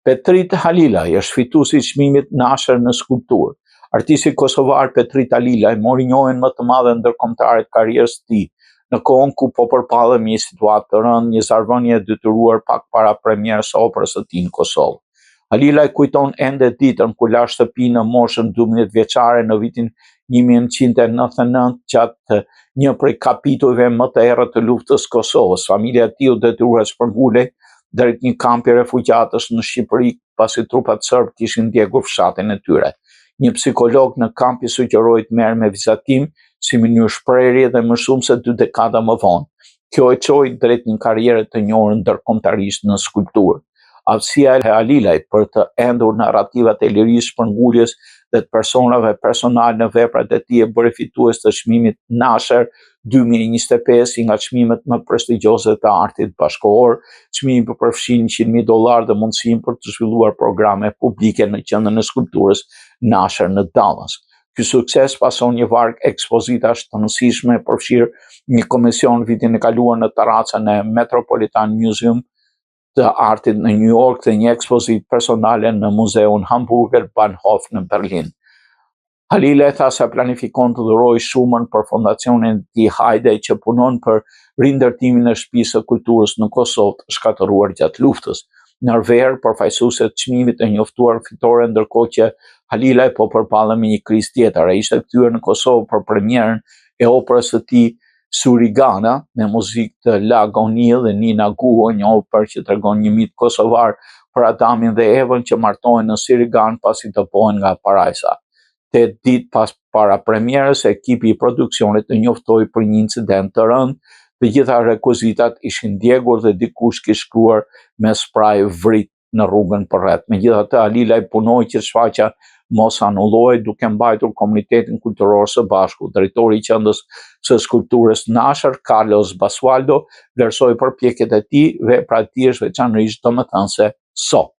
Petrit Halilaj është fituesi i çmimit Nasher në skulpturë. Artisti kosovar Petrit Halilaj mori njohjen më të madhe ndërkombëtare të karrierës së tij, në kohën ku po përpallet me një situatë të rëndë, një zjarrvënie e detyruar pak para premierës së operës së tij në Kosovë. Halilaj kujton ende ditën kur la shtëpi në moshën 12 vjeçare në vitin 1999 gjatë një prej kapitujve më të errët të luftës së Kosovës. Familja e tij u detyrua të shpërngulej drejt një kampi refugjatësh në Shqipëri pasi trupat serb kishin ndjekur fshatin e tyre. Një psikolog në kamp i sugjeroi të merr me vizatim si mënyrë shprehje dhe më shumë se 2 dekada më vonë. Kjo e çoi drejt një karriere të njohur ndërkombëtarisht në skulpturë. Aftësia e Halilaj për të endur narrativat e lirisë shpërnguljes dhe të personave personal në veprat e tij e bëri fitues të çmimit Nasher 2025, si nga çmimet më prestigjioze të artit bashkëkohor. Çmimi përfshin $100,000 dhe mundësinë për të zhvilluar programe publike në Qendrën e Skulpturës Nasher në Dallas. Ky sukses pason një varg ekspozitash të rëndësishme, përfshirë një komision vitin e kaluar në terracën e Metropolitan Museum të artit në New York dhe një ekspozitë personale në Muzeun Hamburger Bahnhof në Berlin. Halilaj tha se planifikon të dhurojë shumën për fondacionin e tij Hajde, që punon për rindërtimin e shtëpisë së kulturës në Kosovë të shkatëruar gjatë luftës. Nërverë, përfaqësuese të çmimit e njoftuar fitore, ndërkohë që Halilaj po përballet me një krizë tjetër. Ai ishte kthyer në Kosovë për premierën e operës së tij Surigana, me muzikë të La Agonie dhe Nina Guho, një operë që tregon një mit kosovar për Adamin dhe Evën që martohen në Sirigan pasi topohen nga parajsa. 8 ditë pas para premierës, ekipi i produksionit e njoftoi për një incident të rënd. Të gjitha rekuzitat ishin ndjekur dhe dikush kishte shkruar me spraj vrit në rrugën përreth. Megjithatë, Halilaj punoi që shfaqja mos anullohej, duke mbajtur komunitetin kulturor së bashku. Drejtori i qendrës së skulpturës Nasher, Carlos Basualdo, vlerësoi përpjekjet e tij. Vepra e tij është veçanërisht domethënëse sot.